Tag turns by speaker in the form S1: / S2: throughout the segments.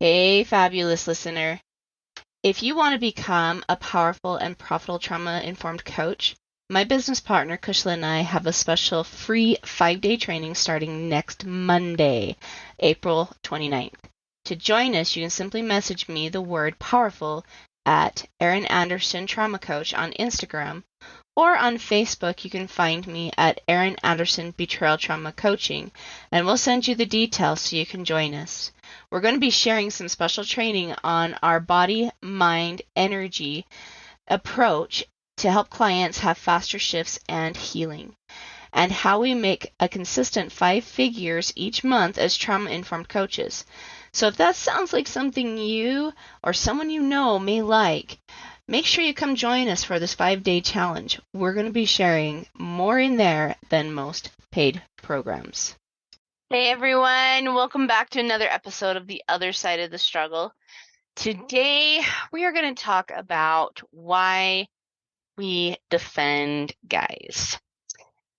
S1: Hey, fabulous listener. If you want to become a powerful and profitable trauma-informed coach, my business partner, Kushla, and I have a special free 5-day training starting next Monday, April 29th. To join us, you can simply message me the word powerful at Erin Anderson Trauma Coach on Instagram, or on Facebook, you can find me at Erin Anderson Betrayal Trauma Coaching, and we'll send you the details so you can join us. We're going to be sharing some special training on our body, mind, energy approach to help clients have faster shifts and healing, and how we make a consistent 5 figures each month as trauma-informed coaches. So if that sounds like something you or someone you know may like, make sure you come join us for this 5-day challenge. We're going to be sharing more in there than most paid programs. Hey everyone, welcome back to another episode of The Other Side of the Struggle. Today we are going to talk about why we defend guys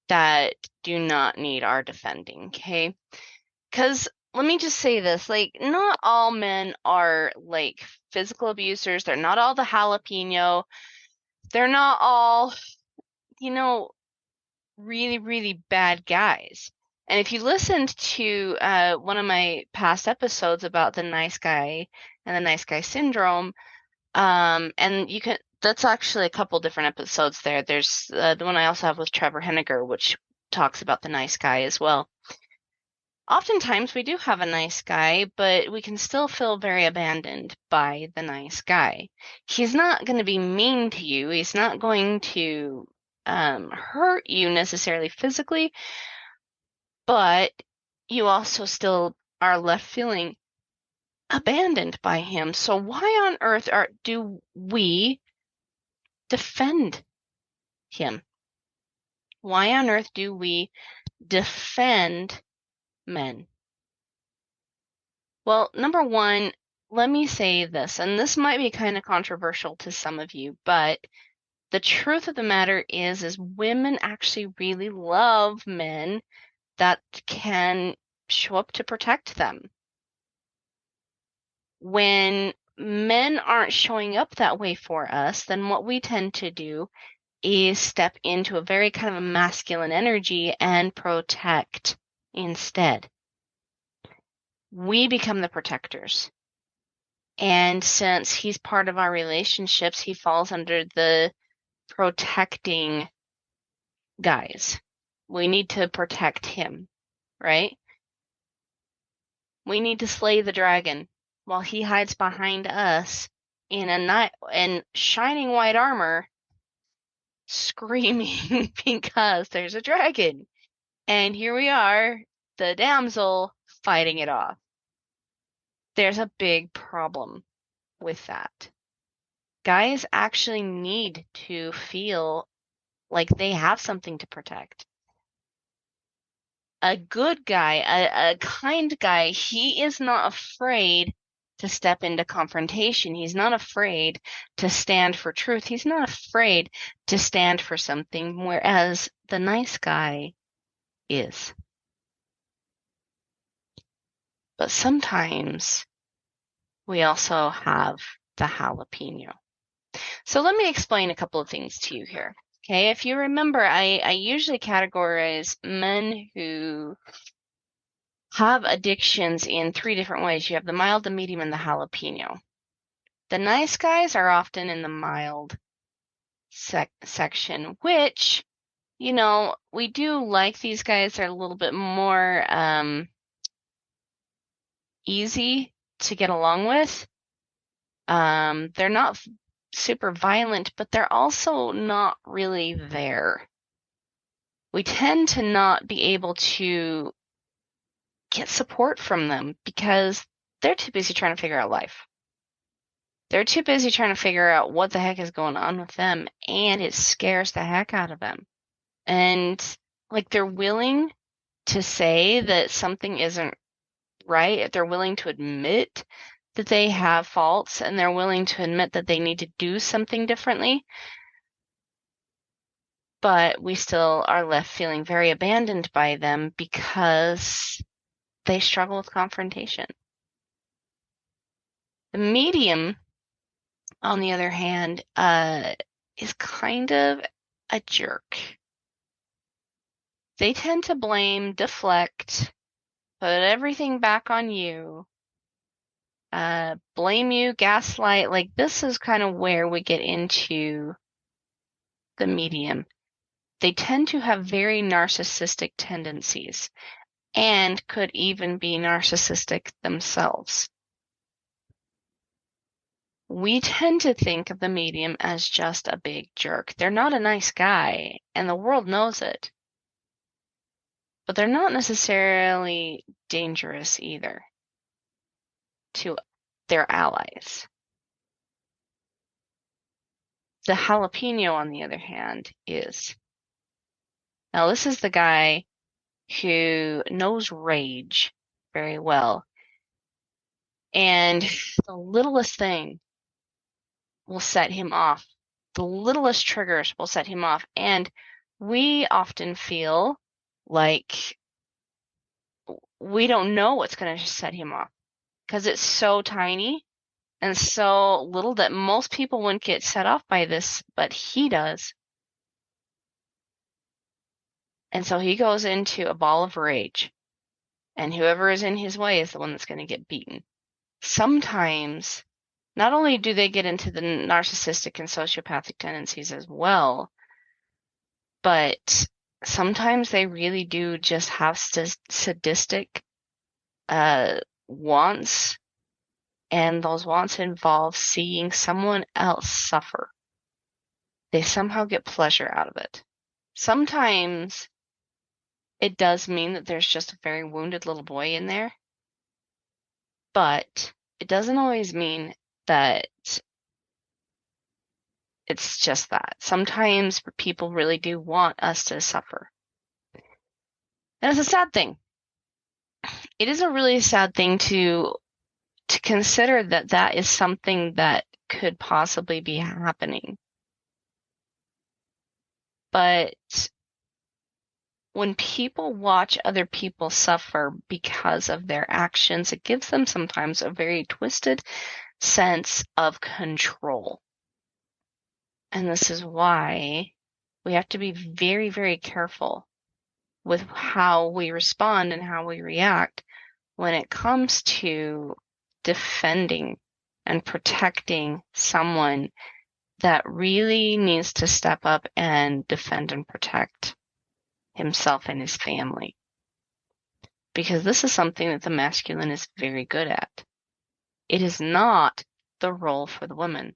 S1: that do not need our defending, okay? Because let me just say this, not all men are physical abusers. They're not all the jalapeno. They're not all, really, really bad guys. And if you listened to one of my past episodes about the nice guy and the nice guy syndrome, and you can, that's actually a couple different episodes there. There's the one I also have with Trevor Henniger, which talks about the nice guy as well. Oftentimes we do have a nice guy, but we can still feel very abandoned by the nice guy. He's not going to be mean to you. He's not going to hurt you necessarily physically, but you also still are left feeling abandoned by him. So why on earth do we defend him? Why on earth do we defend men? Well, number one, let me say this, and this might be kind of controversial to some of you, but the truth of the matter is women actually really love men that can show up to protect them. When men aren't showing up that way for us, then what we tend to do is step into a very kind of a masculine energy and protect instead. We become the protectors. And since he's part of our relationships, he falls under the protecting guys. We need to protect him, right? We need to slay the dragon while he hides behind us in shining white armor, screaming because there's a dragon. And here we are, the damsel fighting it off. There's a big problem with that. Guys actually need to feel like they have something to protect. A good guy, a kind guy, he is not afraid to step into confrontation. He's not afraid to stand for truth. He's not afraid to stand for something, whereas the nice guy is. But sometimes we also have the jalapeno. So let me explain a couple of things to you here. Okay, if you remember, I usually categorize men who have addictions in 3 different ways. You have the mild, the medium, and the jalapeno. The nice guys are often in the mild section, which, we do like these guys. They're a little bit more easy to get along with. They're not super violent, but they're also not really there. We tend to not be able to get support from them because they're too busy trying to figure out life. They're too busy trying to figure out what the heck is going on with them, and it scares the heck out of them. And they're willing to say that something isn't right. They're willing to admit that they have faults, and they're willing to admit that they need to do something differently. But we still are left feeling very abandoned by them because they struggle with confrontation. The medium, on the other hand, is kind of a jerk. They tend to blame, deflect, put everything back on you, blame you, gaslight. Like, this is kind of where we get into the medium. They tend to have very narcissistic tendencies and could even be narcissistic themselves. We tend to think of the medium as just a big jerk. They're not a nice guy, and the world knows it. But they're not necessarily dangerous either to their allies. The jalapeno, on the other hand, is. Now, this is the guy who knows rage very well. And the littlest thing will set him off. The littlest triggers will set him off. And we often feel like we don't know what's going to set him off because it's so tiny and so little that most people wouldn't get set off by this, but he does. And so he goes into a ball of rage, and whoever is in his way is the one that's going to get beaten. Sometimes, not only do they get into the narcissistic and sociopathic tendencies as well, but sometimes they really do just have sadistic wants, and those wants involve seeing someone else suffer. They somehow get pleasure out of it. Sometimes it does mean that there's just a very wounded little boy in there, but it doesn't always mean that it's just that. Sometimes people really do want us to suffer. And it's a sad thing. It is a really sad thing to consider that is something that could possibly be happening. But when people watch other people suffer because of their actions, it gives them sometimes a very twisted sense of control. And this is why we have to be very, very careful with how we respond and how we react when it comes to defending and protecting someone that really needs to step up and defend and protect himself and his family. Because this is something that the masculine is very good at. It is not the role for the woman.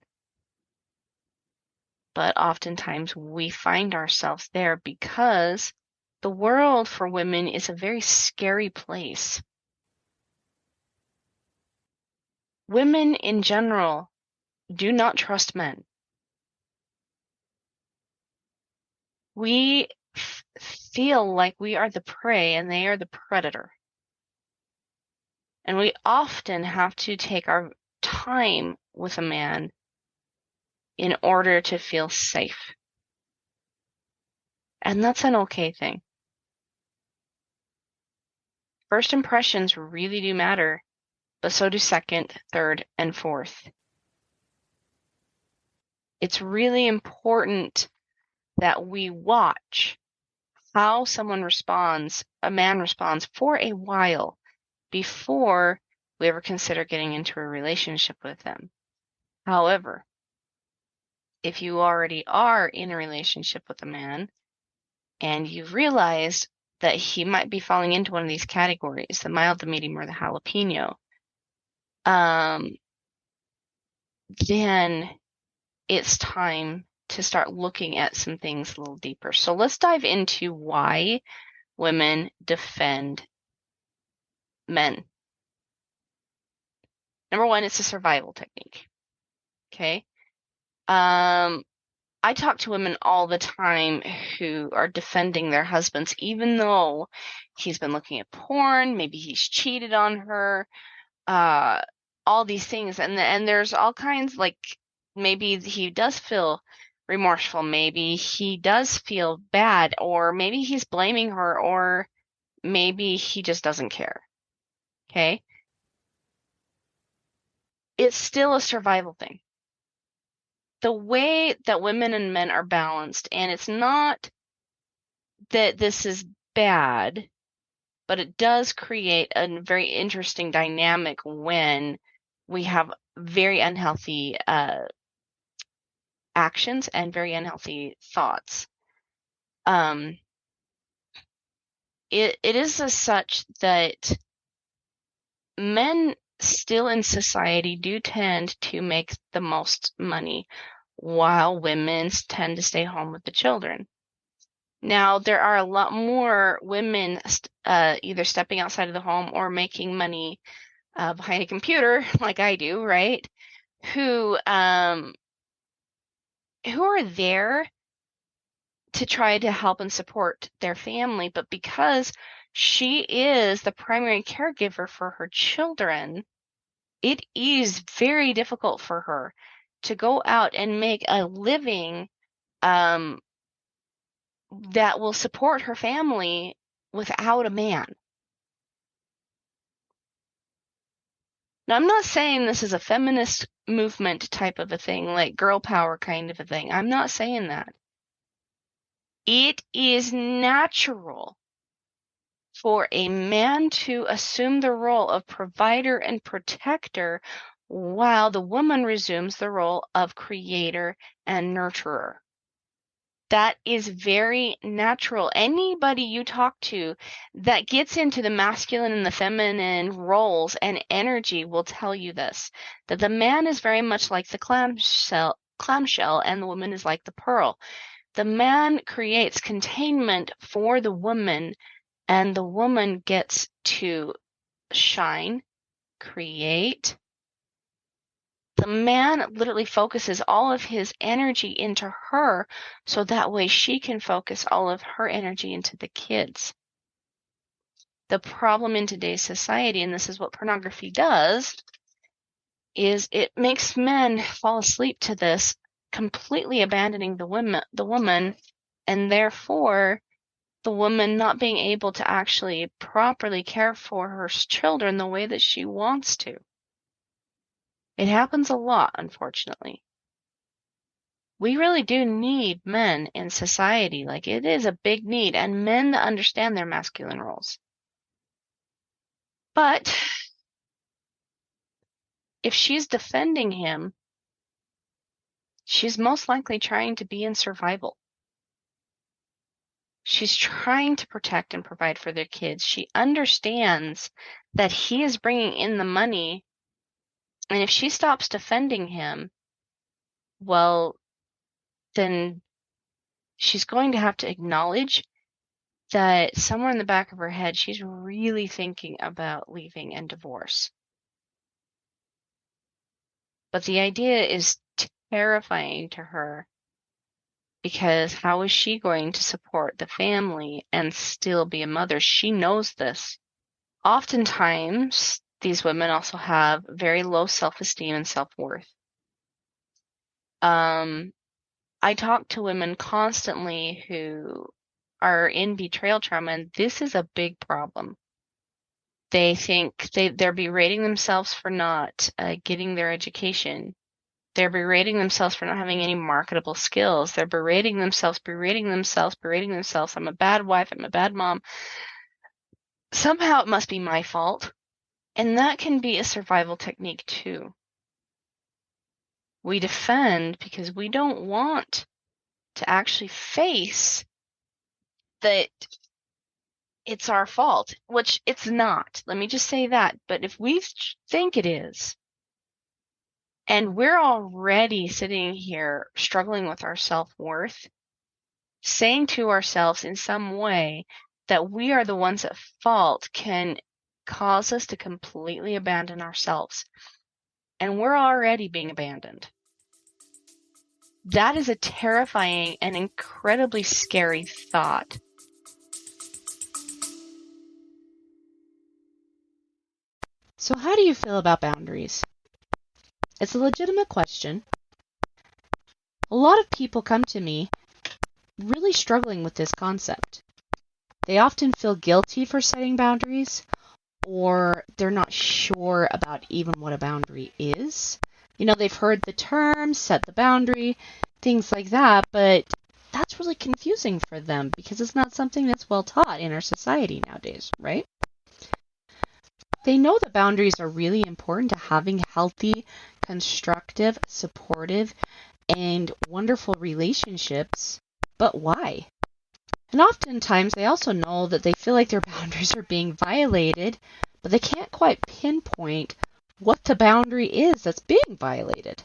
S1: But oftentimes we find ourselves there because the world for women is a very scary place. Women in general do not trust men. We feel like we are the prey and they are the predator. And we often have to take our time with a man in order to feel safe. And that's an okay thing. First impressions really do matter, but so do second, third, and fourth. It's really important that we watch how someone responds, a man responds, for a while before we ever consider getting into a relationship with them. However, if you already are in a relationship with a man and you've realized that he might be falling into one of these categories, the mild, the medium, or the jalapeno, then it's time to start looking at some things a little deeper. So let's dive into why women defend men. Number one, it's a survival technique. Okay? I talk to women all the time who are defending their husbands, even though he's been looking at porn, maybe he's cheated on her, all these things. And there's all kinds, like, maybe he does feel remorseful, maybe he does feel bad, or maybe he's blaming her, or maybe he just doesn't care. Okay?
S2: it's still a survival thing. The way that women and men are balanced, and it's not that this is bad, but it does create a very interesting dynamic when we have very unhealthy actions and very unhealthy thoughts. It is as such that men still in society do tend to make the most money, while women tend to stay home with the children. Now, there are a lot more women either stepping outside of the home or making money behind a computer, like I do, right? Who are there to try to help and support their family, but because she is the primary caregiver for her children, it is very difficult for her to go out and make a living that will support her family without a man. Now, I'm not saying this is a feminist movement type of a thing, like girl power kind of a thing. I'm not saying that. It is natural for a man to assume the role of provider and protector while the woman resumes the role of creator and nurturer. That is very natural. Anybody you talk to that gets into the masculine and the feminine roles and energy will tell you this, that the man is very much like the clamshell and the woman is like the pearl. The man creates containment for the woman, and the woman gets to shine, create. The man literally focuses all of his energy into her, so that way she can focus all of her energy into the kids. The problem in today's society, and this is what pornography does, is it makes men fall asleep to this, completely abandoning the woman, and therefore the woman not being able to actually properly care for her children the way that she wants to. It happens a lot, unfortunately. We really do need men in society. Like, it is a big need, and men that understand their masculine roles. But if she's defending him, she's most likely trying to be in survival. She's trying to protect and provide for their kids. She understands that he is bringing in the money, and if she stops defending him, well, then she's going to have to acknowledge that somewhere in the back of her head, she's really thinking about leaving and divorce. But the idea is terrifying to her, because how is she going to support the family and still be a mother? She knows this. Oftentimes, these women also have very low self-esteem and self-worth. I talk to women constantly who are in betrayal trauma, and this is a big problem. They think they're berating themselves for not getting their education. They're berating themselves for not having any marketable skills. They're berating themselves. I'm a bad wife. I'm a bad mom. Somehow it must be my fault. And that can be a survival technique too. We defend because we don't want to actually face that it's our fault, which it's not. Let me just say that. But if we think it is, and we're already sitting here struggling with our self-worth, saying to ourselves in some way that we are the ones at fault can cause us to completely abandon ourselves. And we're already being abandoned. That is a terrifying and incredibly scary thought.
S1: So how do you feel about boundaries? It's a legitimate question. A lot of people come to me really struggling with this concept. They often feel guilty for setting boundaries, or they're not sure about even what a boundary is. They've heard the term, set the boundary, things like that, but that's really confusing for them because it's not something that's well taught in our society nowadays, right? They know that boundaries are really important to having healthy, constructive, supportive, and wonderful relationships, but why? And oftentimes they also know that they feel like their boundaries are being violated, but they can't quite pinpoint what the boundary is that's being violated.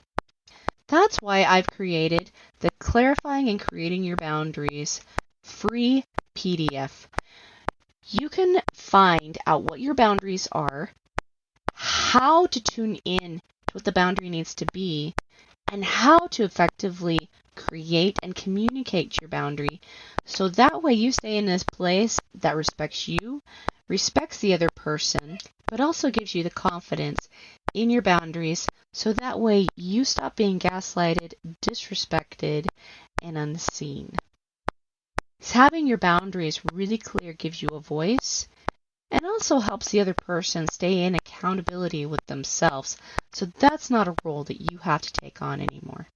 S1: That's why I've created the Clarifying and Creating Your Boundaries free PDF. You can find out what your boundaries are, how to tune in to what the boundary needs to be, and how to effectively create and communicate your boundary so that way you stay in this place that respects you, respects the other person, but also gives you the confidence in your boundaries so that way you stop being gaslighted, disrespected, and unseen. So having your boundaries really clear gives you a voice and also helps the other person stay in accountability with themselves. So that's not a role that you have to take on anymore.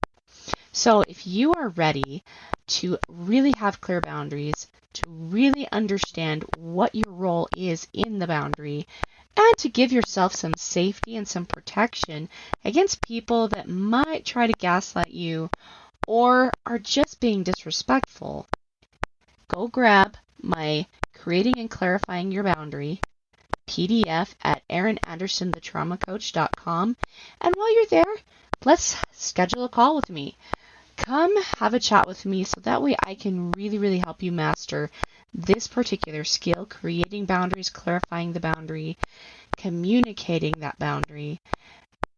S1: So if you are ready to really have clear boundaries, to really understand what your role is in the boundary, and to give yourself some safety and some protection against people that might try to gaslight you or are just being disrespectful, go grab my Creating and Clarifying Your Boundary PDF at erinandersonthetraumacoach.com. And while you're there, let's schedule a call with me. Come have a chat with me so that way I can really, really help you master this particular skill, creating boundaries, clarifying the boundary, communicating that boundary,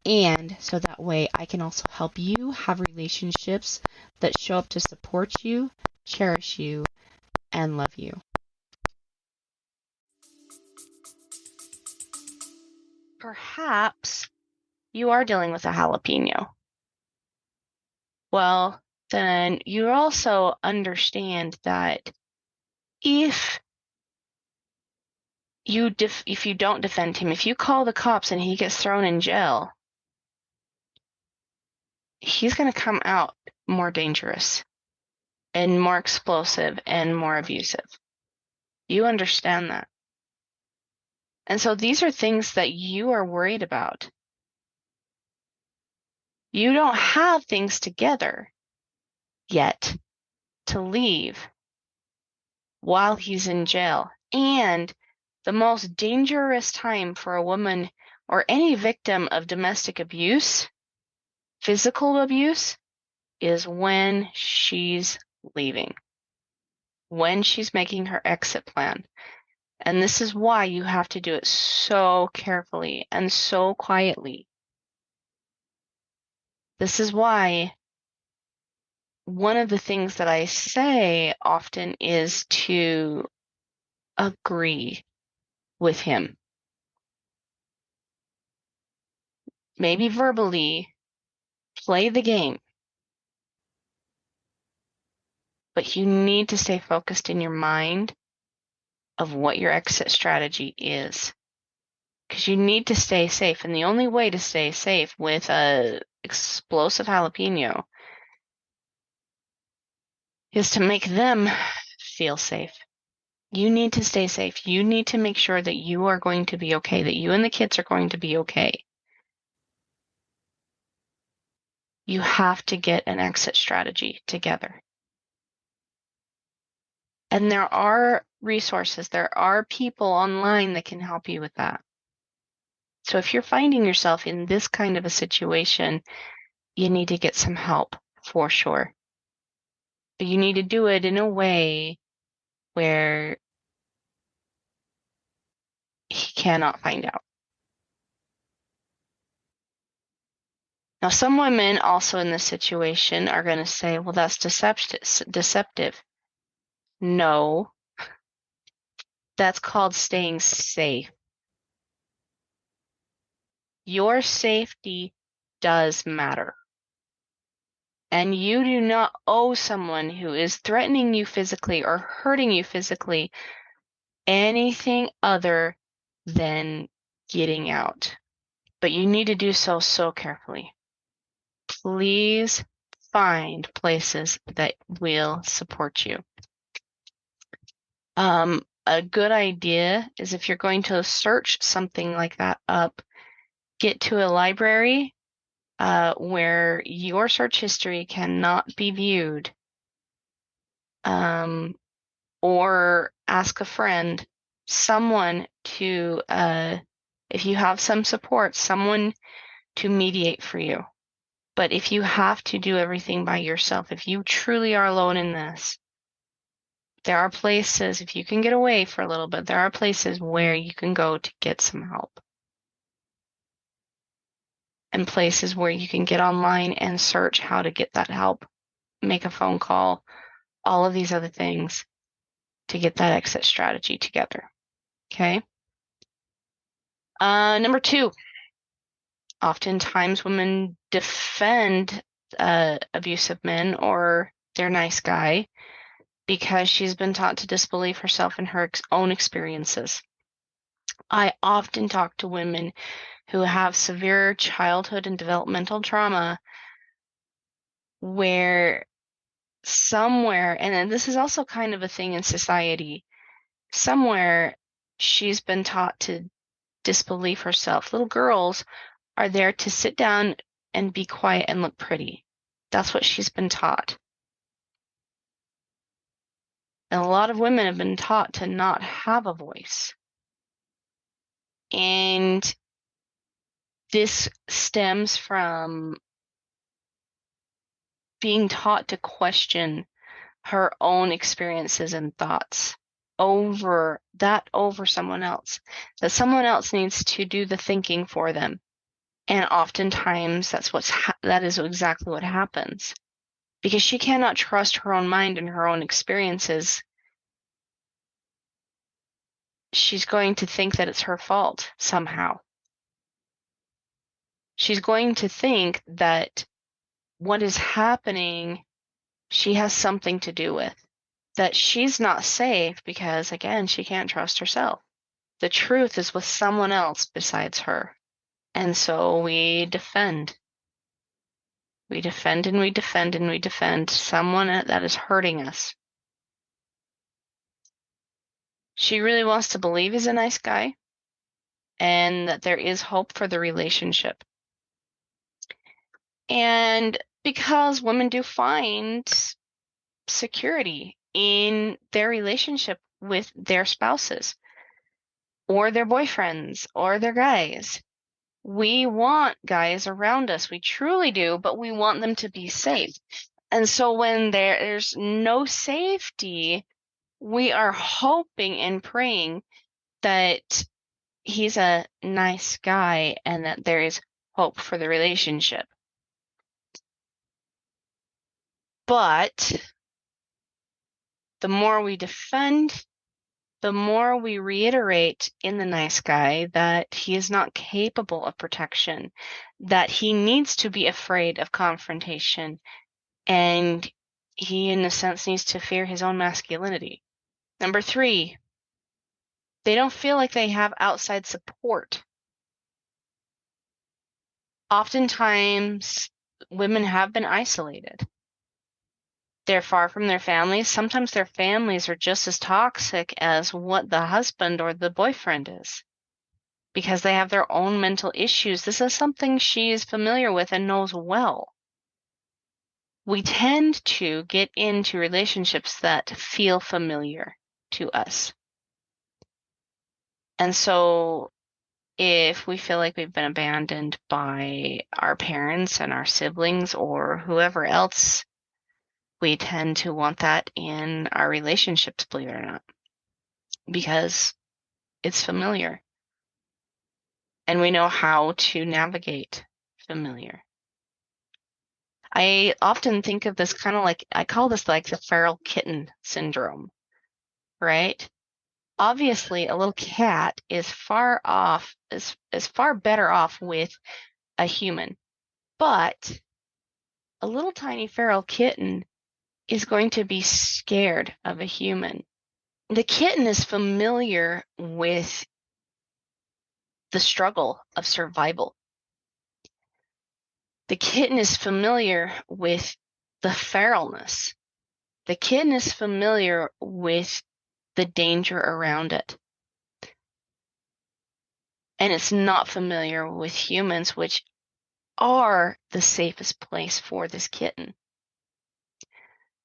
S1: and so that way I can also help you have relationships that show up to support you, cherish you, and love you.
S2: Perhaps you are dealing with a jalapeno. Well, then you also understand that if you don't defend him, if you call the cops and he gets thrown in jail, he's going to come out more dangerous and more explosive and more abusive. You understand that. And so these are things that you are worried about. You don't have things together yet to leave while he's in jail. And the most dangerous time for a woman or any victim of domestic abuse, physical abuse, is when she's leaving, when she's making her exit plan. And this is why you have to do it so carefully and so quietly. This is why one of the things that I say often is to agree with him. Maybe verbally, play the game. But you need to stay focused in your mind of what your exit strategy is. Because you need to stay safe. And the only way to stay safe with a explosive jalapeno is to make them feel safe. You need to stay safe. You need to make sure that you are going to be okay, that you and the kids are going to be okay. You have to get an exit strategy together. And there are resources, there are people online that can help you with that. So if you're finding yourself in this kind of a situation, you need to get some help for sure. But you need to do it in a way where he cannot find out. Now, some women also in this situation are going to say, well, that's deceptive. No, that's called staying safe. Your safety does matter. And you do not owe someone who is threatening you physically or hurting you physically anything other than getting out. But you need to do so carefully. Please find places that will support you. A good idea is if you're going to search something like that up, get to a library where your search history cannot be viewed, or ask a friend, someone to, if you have some support, someone to mediate for you. But if you have to do everything by yourself, if you truly are alone in this, there are places, if you can get away for a little bit, there are places where you can go to get some help. And places where you can get online and search how to get that help, make a phone call, all of these other things to get that exit strategy together. Okay? Number 2, oftentimes women defend abusive men or their nice guy because she's been taught to disbelieve herself and her own experiences. I often talk to women who have severe childhood and developmental trauma where somewhere, and this is also kind of a thing in society, somewhere she's been taught to disbelieve herself. Little girls are there to sit down and be quiet and look pretty. That's what she's been taught. And a lot of women have been taught to not have a voice. And this stems from being taught to question her own experiences and thoughts over someone else, that someone else needs to do the thinking for them. And oftentimes that is exactly what happens. Because she cannot trust her own mind and her own experiences, she's going to think that it's her fault somehow. She's going to think that what is happening, she has something to do with. That she's not safe because, again, she can't trust herself. The truth is with someone else besides her. And so we defend. We defend and we defend and we defend someone that is hurting us. She really wants to believe he's a nice guy and that there is hope for the relationship. And because women do find security in their relationship with their spouses or their boyfriends or their guys, we want guys around us. We truly do, but we want them to be safe. And so when there's no safety, we are hoping and praying that he's a nice guy and that there is hope for the relationship. But the more we defend, the more we reiterate in the nice guy that he is not capable of protection, that he needs to be afraid of confrontation, and he, in a sense, needs to fear his own masculinity. Number 3, they don't feel like they have outside support. Oftentimes, women have been isolated. They're far from their families. Sometimes their families are just as toxic as what the husband or the boyfriend is because they have their own mental issues. This is something she is familiar with and knows well. We tend to get into relationships that feel familiar to us. And so if we feel like we've been abandoned by our parents and our siblings or whoever else, we tend to want that in our relationships, believe it or not, because it's familiar. And we know how to navigate familiar. I often think of this kind of like, I call this like the feral kitten syndrome, right? Obviously, a little cat is far better off with a human, but a little tiny feral kitten is going to be scared of a human. The kitten is familiar with the struggle of survival. The kitten is familiar with the feralness. The kitten is familiar with the danger around it. And it's not familiar with humans, which are the safest place for this kitten.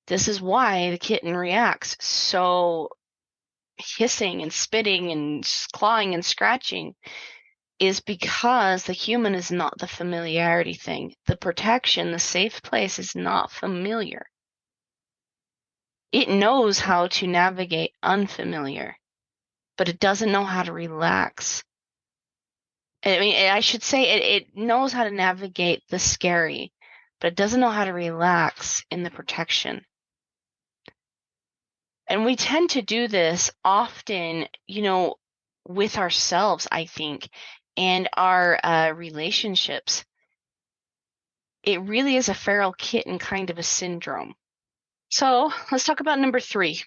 S2: This is why the kitten reacts so hissing and spitting and clawing and scratching, is because the human is not the familiarity thing. The protection, the safe place is not familiar. It knows how to navigate unfamiliar, but it doesn't know how to relax. I mean, I should say it knows how to navigate the scary, but it doesn't know how to relax in the protection. And we tend to do this often, with ourselves, I think, and our relationships. It really is a feral kitten kind of a syndrome. So let's talk about number 3.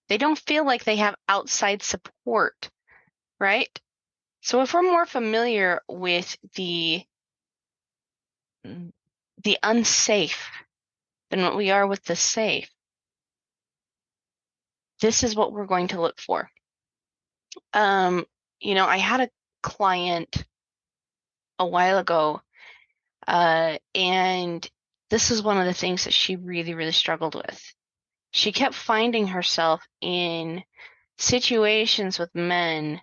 S2: They don't feel like they have outside support, right? So if we're more familiar with the unsafe than what we are with the safe, this is what we're going to look for. I had a client a while ago, and this is one of the things that she really, really struggled with. She kept finding herself in situations with men,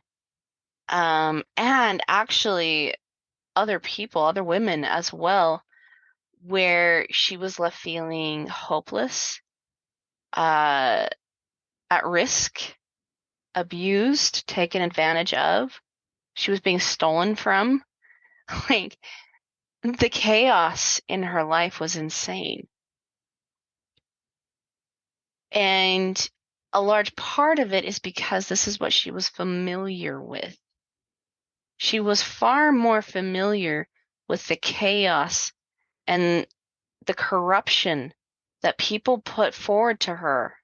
S2: and actually other people, other women as well, where she was left feeling hopeless, at risk, abused, taken advantage of. She was being stolen from. Like, the chaos in her life was insane. And a large part of it is because this is what she was familiar with. She was far more familiar with the chaos and the corruption that people put forward to her.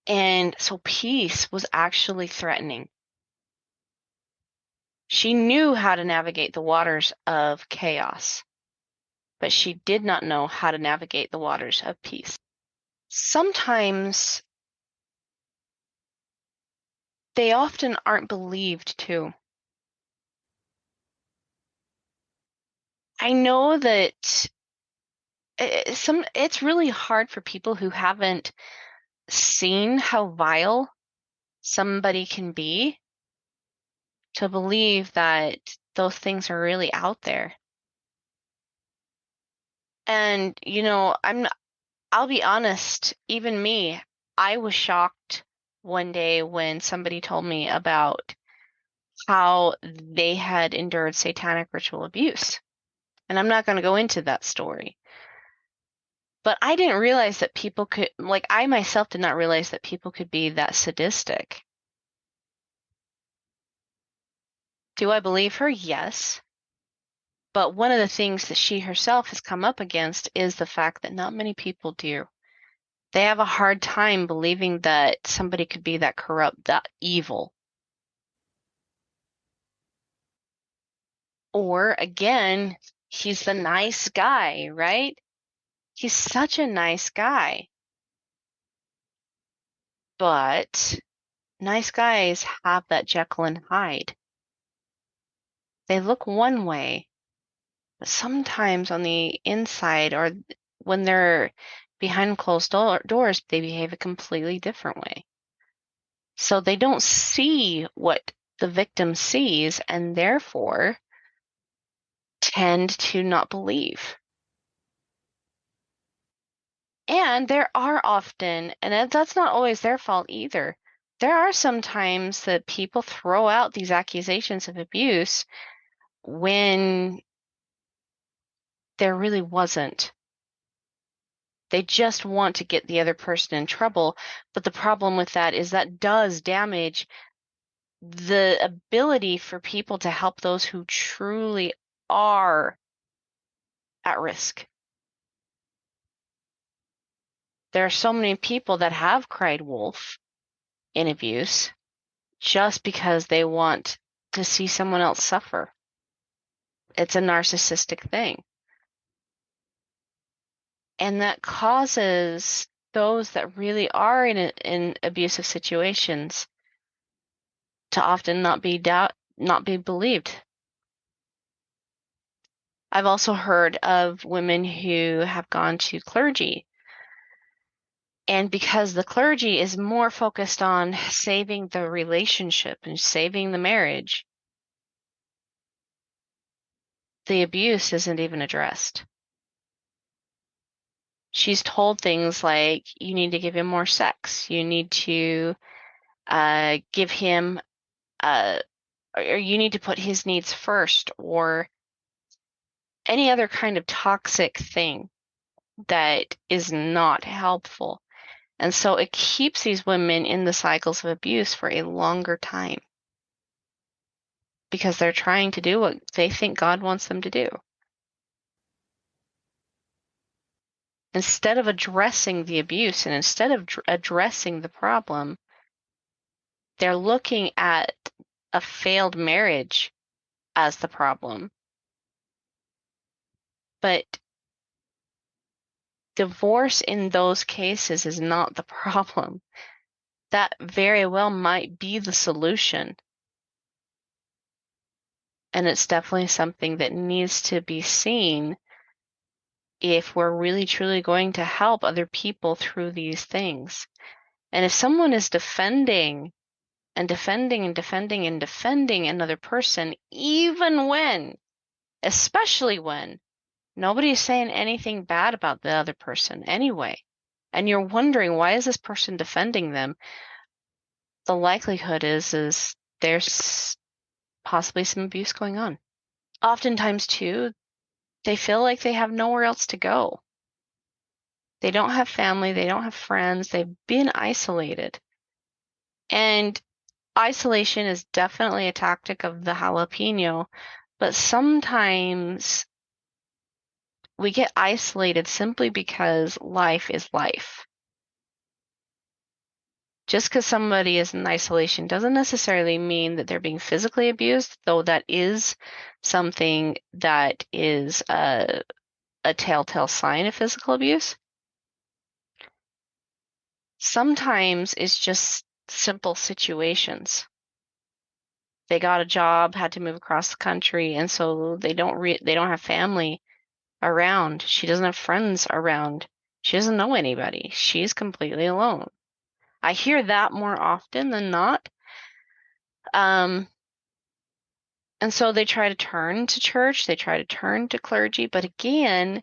S2: And so peace was actually threatening. She knew how to navigate the waters of chaos, but she did not know how to navigate the waters of peace. Sometimes they often aren't believed too. I know that it's really hard for people who haven't seen how vile somebody can be to believe that those things are really out there. And, I'll be honest, even me, I was shocked one day when somebody told me about how they had endured satanic ritual abuse. And I'm not going to go into that story. But I didn't realize that people could, I myself did not realize that people could be that sadistic. Do I believe her? Yes. But one of the things that she herself has come up against is the fact that not many people do. They have a hard time believing that somebody could be that corrupt, that evil. Or again, he's the nice guy, right? He's such a nice guy. But nice guys have that Jekyll and Hyde. They look one way, but sometimes on the inside or when they're behind closed doors, they behave a completely different way. So they don't see what the victim sees and therefore tend to not believe. And there are often, and that's not always their fault either, there are some times that people throw out these accusations of abuse when there really wasn't. They just want to get the other person in trouble. But the problem with that is that does damage the ability for people to help those who truly are at risk. There are so many people that have cried wolf in abuse, just because they want to see someone else suffer. It's a narcissistic thing. And that causes those that really are in abusive situations to often not be believed. I've also heard of women who have gone to clergy, and because the clergy is more focused on saving the relationship and saving the marriage, the abuse isn't even addressed. She's told things like, you need to give him more sex, you need to give him, or you need to put his needs first, or any other kind of toxic thing that is not helpful. And so it keeps these women in the cycles of abuse for a longer time because they're trying to do what they think God wants them to do. Instead of addressing the abuse and instead of addressing the problem, they're looking at a failed marriage as the problem. But divorce in those cases is not the problem. That very well might be the solution. And it's definitely something that needs to be seen if we're really truly going to help other people through these things. And if someone is defending and defending and defending and defending another person, even when, especially when, nobody is saying anything bad about the other person anyway, and you're wondering, why is this person defending them? The likelihood is there's possibly some abuse going on. Oftentimes, too, they feel like they have nowhere else to go. They don't have family, they don't have friends, they've been isolated. And isolation is definitely a tactic of the jalapeno, but sometimes we get isolated simply because life is life. Just because somebody is in isolation doesn't necessarily mean that they're being physically abused, though that is something that is a telltale sign of physical abuse. Sometimes it's just simple situations. They got a job, had to move across the country, and so they don't have family around. She doesn't have friends around. She doesn't know anybody. She's completely alone. I hear that more often than not. And so they try to turn to church, they try to turn to clergy, but again,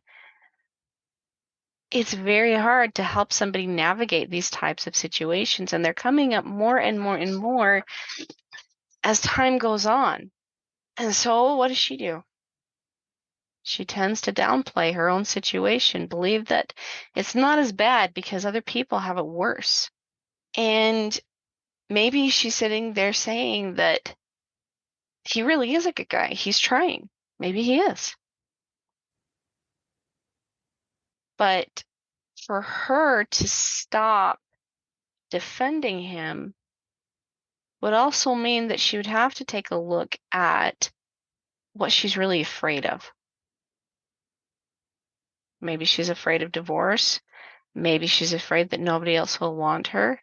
S2: it's very hard to help somebody navigate these types of situations, and they're coming up more and more and more as time goes on. And so what does she do? She tends to downplay her own situation, believe that it's not as bad because other people have it worse. And maybe she's sitting there saying that he really is a good guy. He's trying. Maybe he is. But for her to stop defending him would also mean that she would have to take a look at what she's really afraid of. Maybe she's afraid of divorce. Maybe she's afraid that nobody else will want her.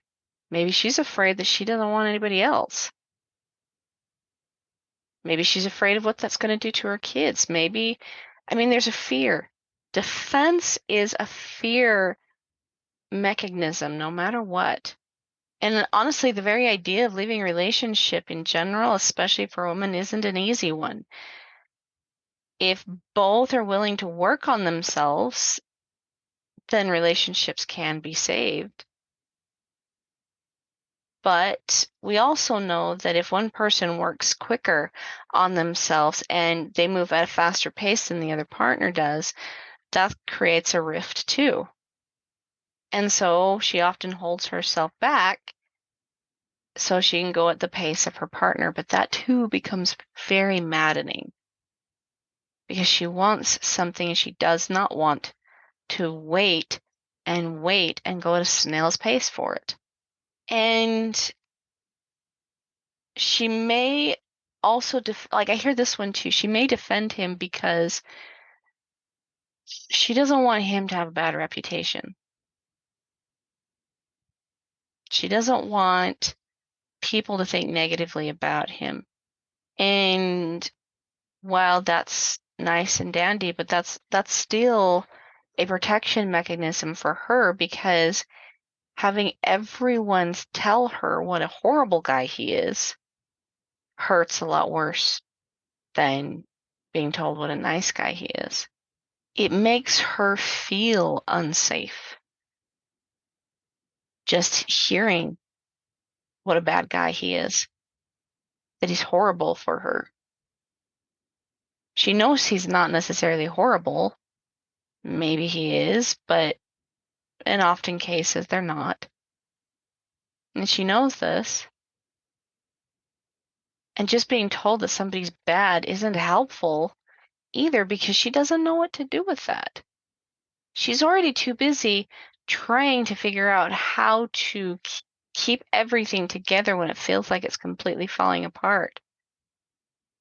S2: Maybe she's afraid that she doesn't want anybody else. Maybe she's afraid of what that's going to do to her kids. There's a fear. Defense is a fear mechanism, no matter what. And honestly, the very idea of leaving a relationship in general, especially for a woman, isn't an easy one. If both are willing to work on themselves, then relationships can be saved. But we also know that if one person works quicker on themselves and they move at a faster pace than the other partner does, that creates a rift too. And so she often holds herself back so she can go at the pace of her partner. But that too becomes very maddening because she wants something and she does not want to wait and go at a snail's pace for it. And she may also, I hear this one too, she may defend him because she doesn't want him to have a bad reputation. She doesn't want people to think negatively about him. And while that's nice and dandy, but that's still a protection mechanism for her, because having everyone tell her what a horrible guy he is hurts a lot worse than being told what a nice guy he is. It makes her feel unsafe just hearing what a bad guy he is, that he's horrible for her. She knows he's not necessarily horrible. Maybe he is, but in often cases they're not. And she knows this. And just being told that somebody's bad isn't helpful either, because she doesn't know what to do with that. She's already too busy trying to figure out how to keep everything together when it feels like it's completely falling apart.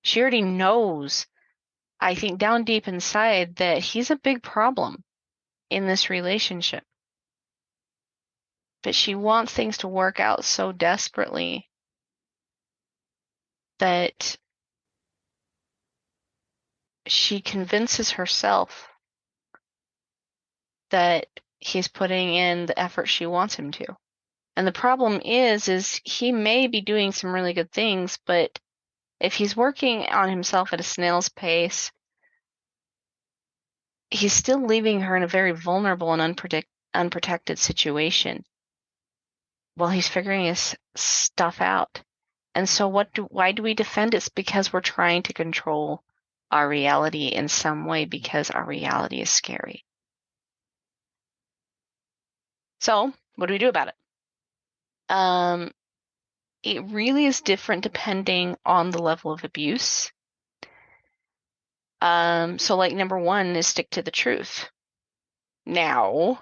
S2: She already knows, I think down deep inside, that he's a big problem in this relationship. But she wants things to work out so desperately that she convinces herself that he's putting in the effort she wants him to. And the problem is he may be doing some really good things, but if he's working on himself at a snail's pace, he's still leaving her in a very vulnerable and unprotected situation while he's figuring his stuff out. And so why do we defend it? It's because we're trying to control our reality in some way, because our reality is scary. So what do we do about it? It really is different depending on the level of abuse. So like number one is stick to the truth. Now,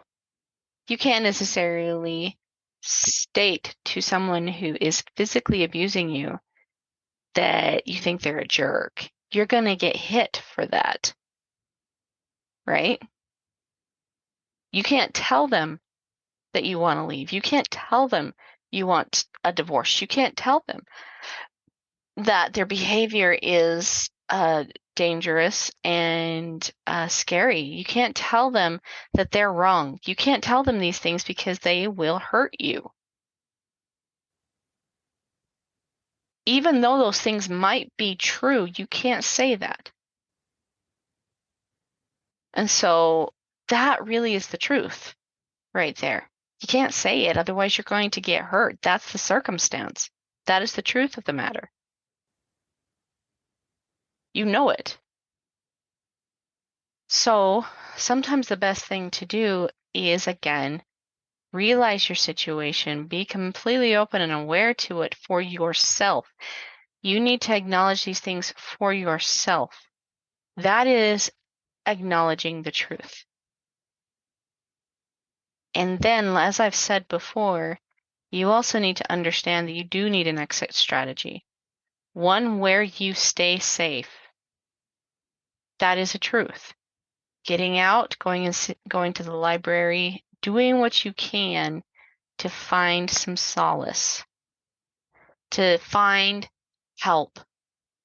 S2: you can't necessarily state to someone who is physically abusing you that you think they're a jerk. You're going to get hit for that, right? You can't tell them that you want to leave. You can't tell them you want a divorce. You can't tell them that their behavior is dangerous and scary. You can't tell them that they're wrong. You can't tell them these things because they will hurt you. Even though those things might be true, you can't say that. And so that really is the truth right there. You can't say it, otherwise you're going to get hurt. That's the circumstance. That is the truth of the matter. You know it. So sometimes the best thing to do is, again, realize your situation, be completely open and aware to it for yourself. You need to acknowledge these things for yourself. That is acknowledging the truth. And then, as I've said before, you also need to understand that you do need an exit strategy, one where you stay safe. That is a truth. Getting out, going to the library, doing what you can to find some solace, to find help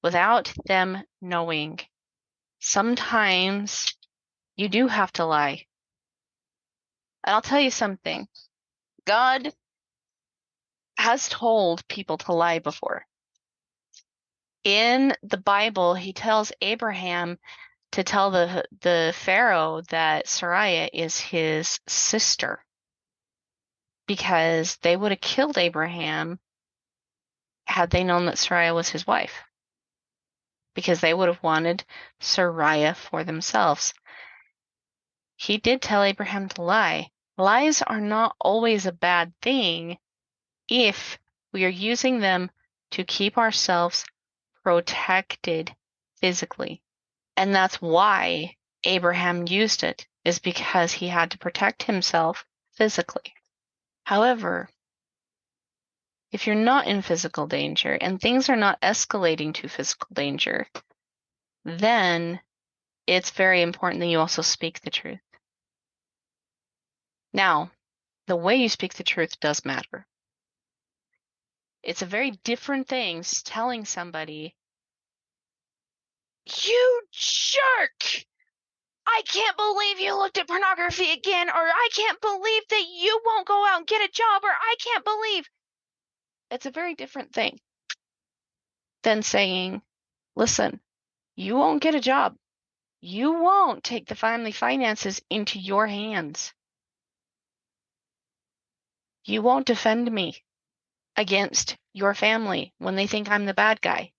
S2: without them knowing. Sometimes you do have to lie. And I'll tell you something. God has told people to lie before. In the Bible, he tells Abraham to tell the Pharaoh that Sarai is his sister, because they would have killed Abraham had they known that Sarai was his wife, because they would have wanted Sarai for themselves. He did tell Abraham to lie. Lies are not always a bad thing if we are using them to keep ourselves protected physically. And that's why Abraham used it, is because he had to protect himself physically. However, if you're not in physical danger and things are not escalating to physical danger, then it's very important that you also speak the truth. Now, the way you speak the truth does matter. It's a very different thing telling somebody, "You jerk! I can't believe you looked at pornography again," or "I can't believe that you won't go out and get a job," or "I can't believe." It's a very different thing than saying, "Listen, you won't get a job. You won't take the family finances into your hands. You won't defend me against your family when they think I'm the bad guy.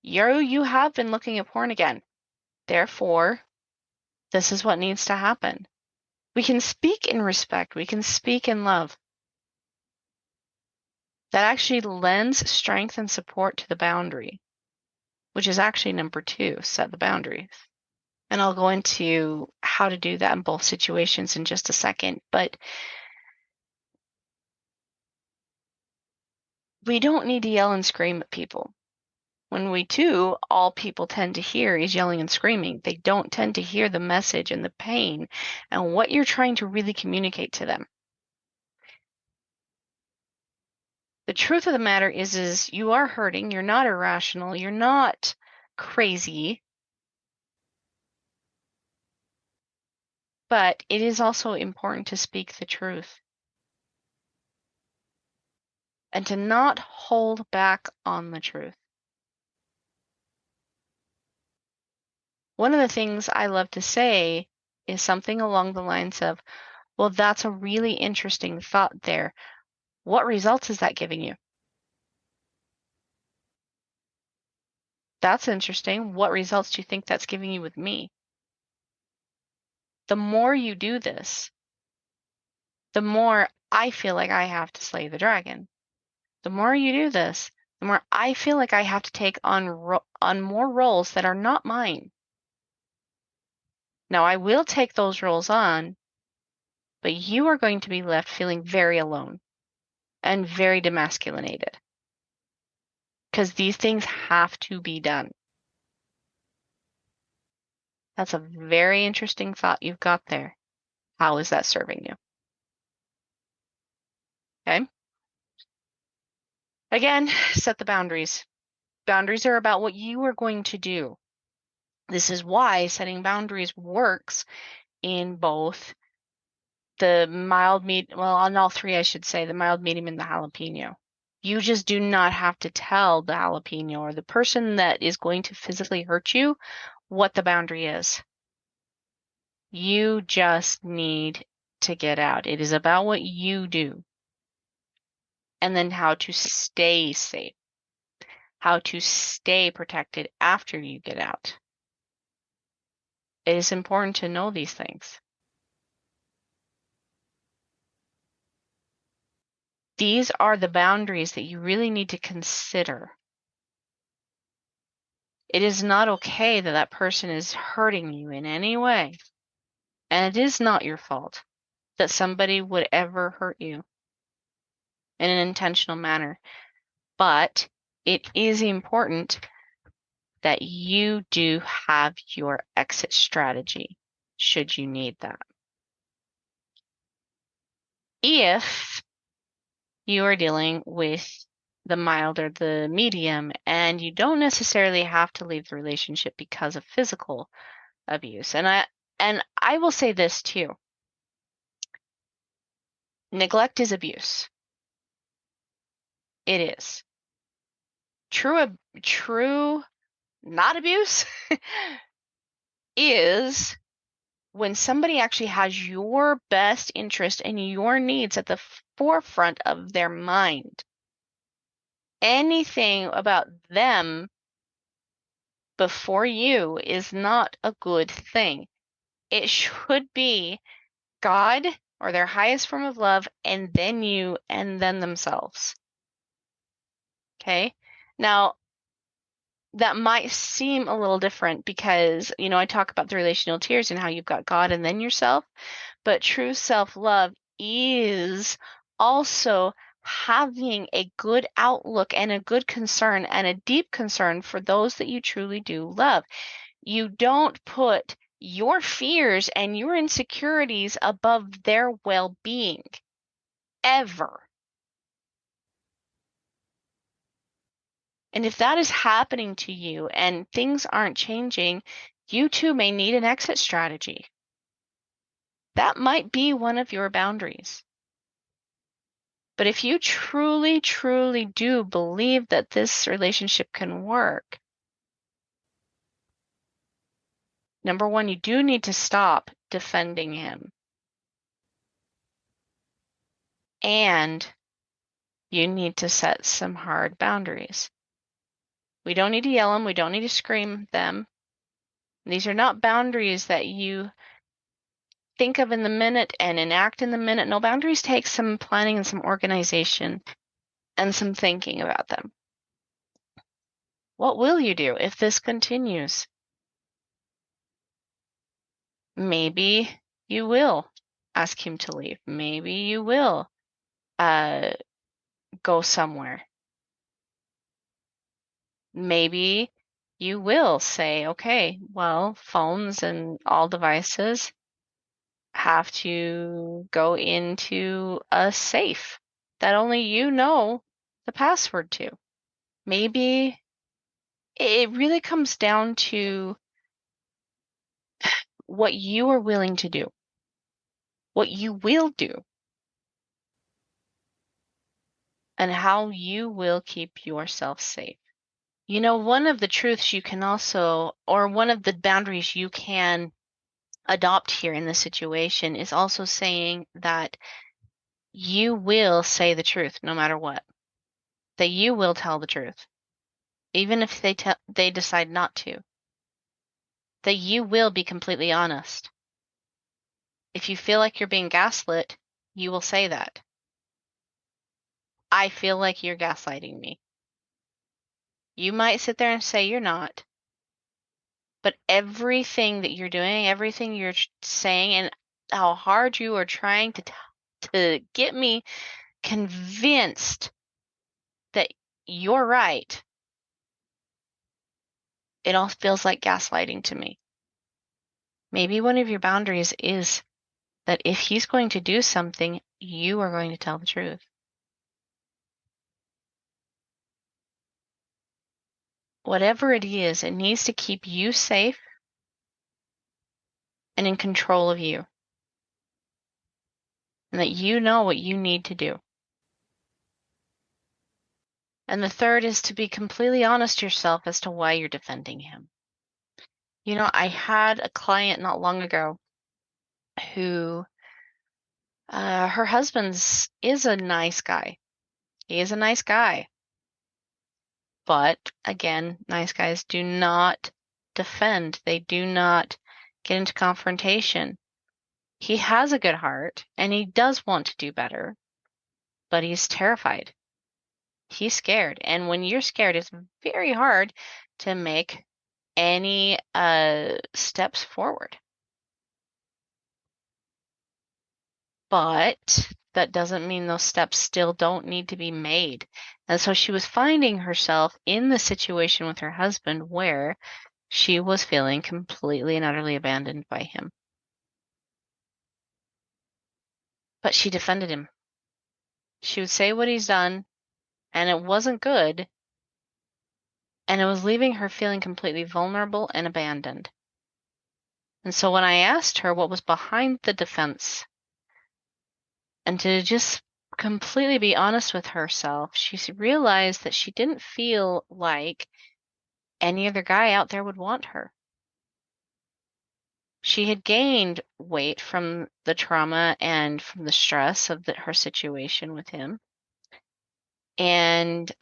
S2: You have been looking at porn again. Therefore, this is what needs to happen." We can speak in respect. We can speak in love. That actually lends strength and support to the boundary, which is actually number 2, set the boundaries. And I'll go into how to do that in both situations in just a second. But we don't need to yell and scream at people. When we do, all people tend to hear is yelling and screaming. They don't tend to hear the message and the pain and what you're trying to really communicate to them. The truth of the matter is you are hurting. You're not irrational. You're not crazy. But it is also important to speak the truth and to not hold back on the truth. One of the things I love to say is something along the lines of, "Well, that's a really interesting thought there. What results is that giving you?" "That's interesting. What results do you think that's giving you with me?" The more you do this, the more I feel like I have to slay the dragon. The more you do this, the more I feel like I have to take on more roles that are not mine. Now, I will take those roles on, but you are going to be left feeling very alone and very demasculinated because these things have to be done. That's a very interesting thought you've got there. How is that serving you? Okay. Again, set the boundaries. Boundaries are about what you are going to do. This is why setting boundaries works in both the mild, well, on all 3, I should say, the mild, medium, and the jalapeno. You just do not have to tell the jalapeno or the person that is going to physically hurt you what the boundary is. You just need to get out. It is about what you do. And then how to stay safe, how to stay protected after you get out. It is important to know these things. These are the boundaries that you really need to consider. It is not okay that that person is hurting you in any way. And it is not your fault that somebody would ever hurt you in an intentional manner. But it is important that you do have your exit strategy should you need that. If you are dealing with the mild or the medium and you don't necessarily have to leave the relationship because of physical abuse. And I will say this too. Neglect is abuse. It is. True not abuse is when somebody actually has your best interest and your needs at the forefront of their mind. Anything about them before you is not a good thing. It should be God or their highest form of love, and then you, and then themselves. Okay? Now, that might seem a little different because, I talk about the relational tiers and how you've got God and then yourself, but true self-love is also having a good outlook and a good concern and a deep concern for those that you truly do love. You don't put your fears and your insecurities above their well-being, ever. And if that is happening to you and things aren't changing, you too may need an exit strategy. That might be one of your boundaries. But if you truly, truly do believe that this relationship can work, number one, you do need to stop defending him. And you need to set some hard boundaries. We don't need to yell them. We don't need to scream them. These are not boundaries that you think of in the minute and enact in the minute. No, boundaries take some planning and some organization and some thinking about them. What will you do if this continues? Maybe you will ask him to leave. Maybe you will go somewhere. Maybe you will say, okay, well, phones and all devices have to go into a safe that only you know the password to. Maybe it really comes down to what you are willing to do, what you will do, and how you will keep yourself safe. You know, one of the truths you can also, or one of the boundaries you can adopt here in this situation is also saying that you will say the truth no matter what. That you will tell the truth, even if they decide not to. That you will be completely honest. If you feel like you're being gaslit, you will say that. I feel like you're gaslighting me. You might sit there and say you're not, but everything that you're doing, everything you're saying, and how hard you are trying to get me convinced that you're right, it all feels like gaslighting to me. Maybe one of your boundaries is that if he's going to do something, you are going to tell the truth. Whatever it is, it needs to keep you safe and in control of you. And that you know what you need to do. And the third is to be completely honest to yourself as to why you're defending him. You know, I had a client not long ago who, her husband's is a nice guy. He is a nice guy. But again, nice guys do not defend. They do not get into confrontation. He has a good heart and he does want to do better, but he's terrified. He's scared. And when you're scared, it's very hard to make any steps forward. But that doesn't mean those steps still don't need to be made. And so she was finding herself in the situation with her husband where she was feeling completely and utterly abandoned by him. But she defended him. She would say what he's done, and it wasn't good, and it was leaving her feeling completely vulnerable and abandoned. And so when I asked her what was behind the defense, and to just completely be honest with herself, she realized that she didn't feel like any other guy out there would want her. She had gained weight from the trauma and from the stress of her situation with him. And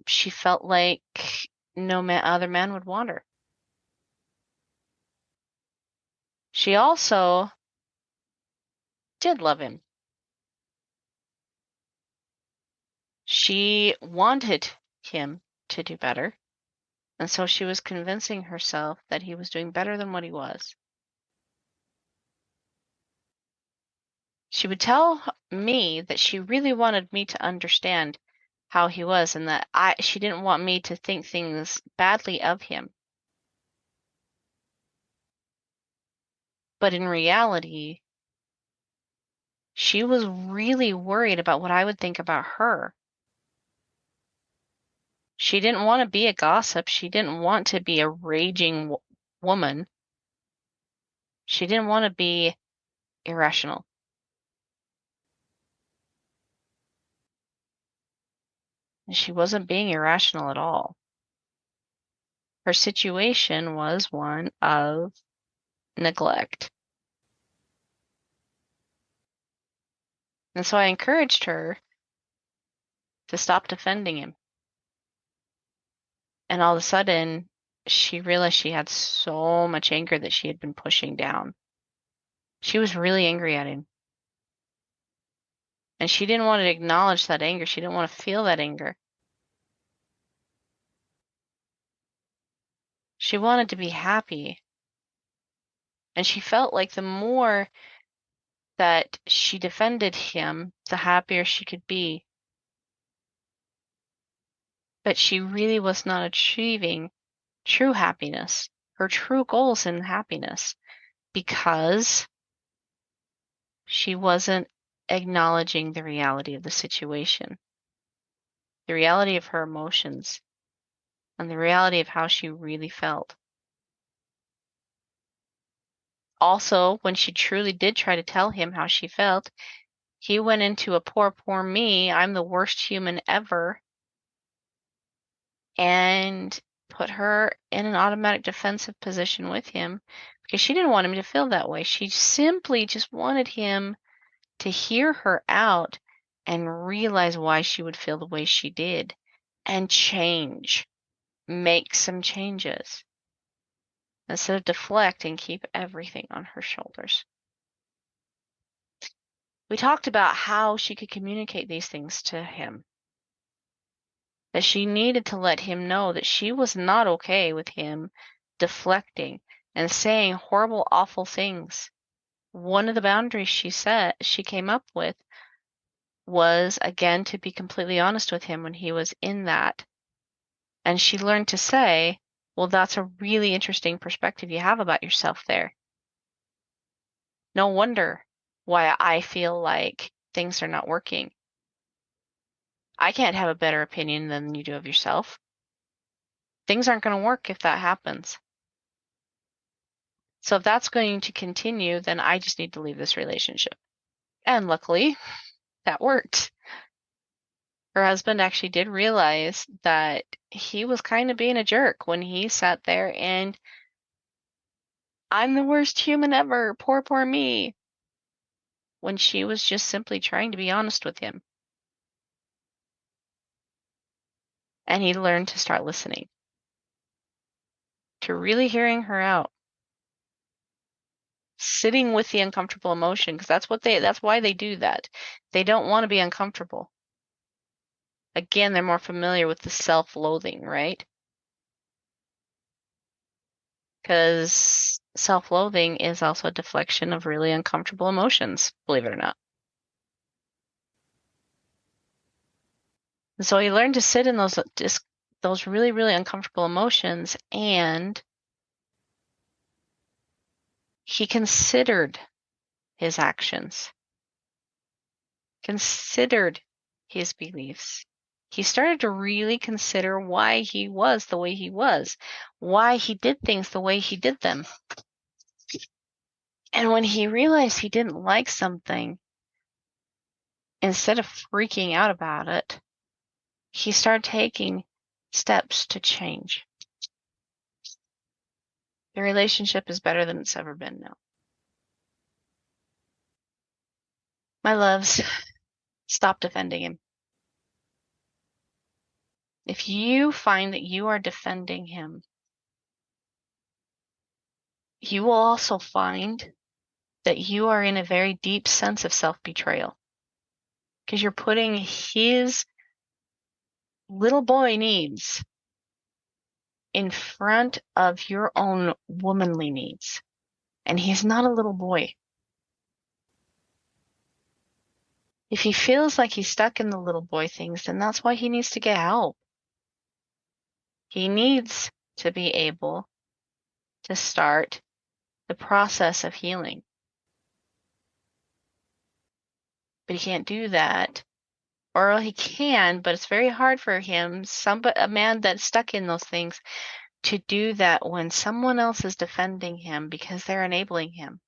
S2: she felt like no other man would want her. She also did love him. She wanted him to do better. And so she was convincing herself that he was doing better than what he was. She would tell me that she really wanted me to understand how he was and that she didn't want me to think things badly of him. But in reality, she was really worried about what I would think about her. She didn't want to be a gossip. She didn't want to be a raging woman. She didn't want to be irrational. And she wasn't being irrational at all. Her situation was one of neglect. And so I encouraged her to stop defending him. And all of a sudden, she realized she had so much anger that she had been pushing down. She was really angry at him. And she didn't want to acknowledge that anger. She didn't want to feel that anger. She wanted to be happy. And she felt like the more that she defended him, the happier she could be. But she really was not achieving true happiness, her true goals in happiness, because she wasn't acknowledging the reality of the situation, the reality of her emotions, and the reality of how she really felt. Also, when she truly did try to tell him how she felt, he went into a poor me, I'm the worst human ever, and put her in an automatic defensive position with him because she didn't want him to feel that way. She simply just wanted him to hear her out and realize why she would feel the way she did and change, make some changes instead of deflect and keep everything on her shoulders. We talked about how she could communicate these things to him, that she needed to let him know that she was not okay with him deflecting and saying horrible, awful things. One of the boundaries she came up with was, again, to be completely honest with him when he was in that. And she learned to say, well, that's a really interesting perspective you have about yourself there. No wonder why I feel like things are not working. I can't have a better opinion than you do of yourself. Things aren't going to work if that happens. So if that's going to continue, then I just need to leave this relationship. And luckily, that worked. Her husband actually did realize that he was kind of being a jerk when he sat there and, I'm the worst human ever, poor me, when she was just simply trying to be honest with him. And he learned to start listening, to really hearing her out, sitting with the uncomfortable emotion, because that's why they do that. They don't want to be uncomfortable. Again, they're more familiar with the self-loathing, right? Because self-loathing is also a deflection of really uncomfortable emotions, believe it or not. And so he learned to sit in those really, really uncomfortable emotions, and he considered his actions, considered his beliefs. He started to really consider why he was the way he was, why he did things the way he did them. And when he realized he didn't like something, instead of freaking out about it, he started taking steps to change. The relationship is better than it's ever been now. My loves, stop defending him. If you find that you are defending him, you will also find that you are in a very deep sense of self-betrayal, because you're putting his little boy needs in front of your own womanly needs. And he's not a little boy. If he feels like he's stuck in the little boy things, then that's why he needs to get help. He needs to be able to start the process of healing. But he can't do that. Or he can, but it's very hard for him, a man that's stuck in those things, to do that when someone else is defending him because they're enabling him.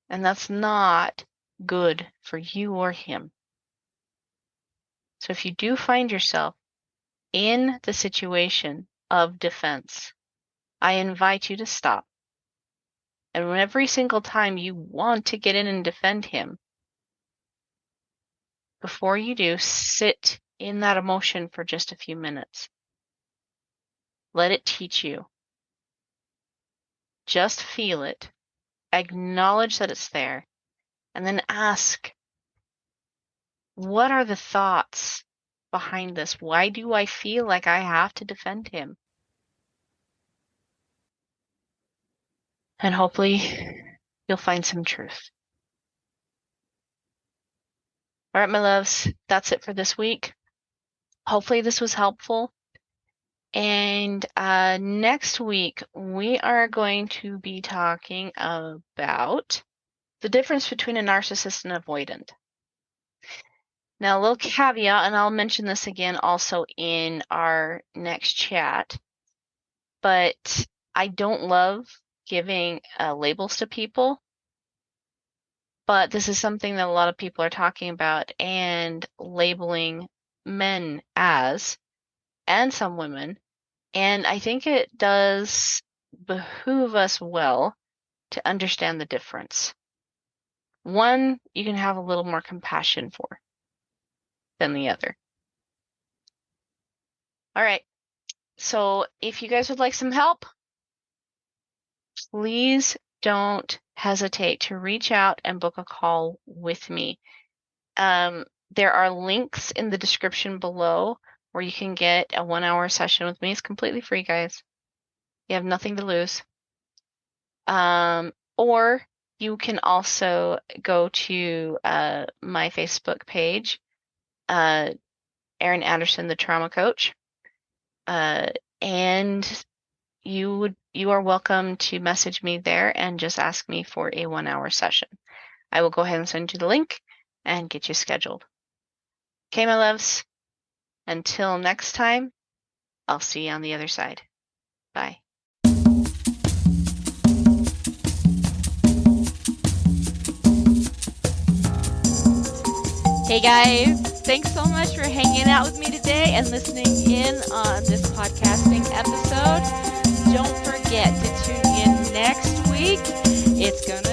S2: And that's not good for you or him. So if you do find yourself in the situation of defense, I invite you to stop. And every single time you want to get in and defend him, before you do, sit in that emotion for just a few minutes. Let it teach you. Just feel it. Acknowledge that it's there. And then ask, what are the thoughts behind this? Why do I feel like I have to defend him? And hopefully you'll find some truth. All right, my loves, that's it for this week. Hopefully this was helpful. And next week, we are going to be talking about the difference between a narcissist and avoidant. Now, a little caveat, and I'll mention this again also in our next chat, but I don't love giving labels to people, but this is something that a lot of people are talking about, and labeling men as, and some women, and I think it does behoove us well to understand the difference. One you can have a little more compassion for than the other. All right, so if you guys would like some help, please don't hesitate to reach out and book a call with me. There are links in the description below where you can get a 1-hour session with me. It's completely free, guys. You have nothing to lose. Or you can also go to my Facebook page, Erin Anderson, the Trauma Coach, and you are welcome to message me there and just ask me for a 1-hour session. I will go ahead and send you the link and get you scheduled. Okay, my loves. Until next time, I'll see you on the other side. Bye.
S1: Hey guys, thanks so much for hanging out with me today and listening in on this podcasting episode. Don't forget to tune in next week. It's gonna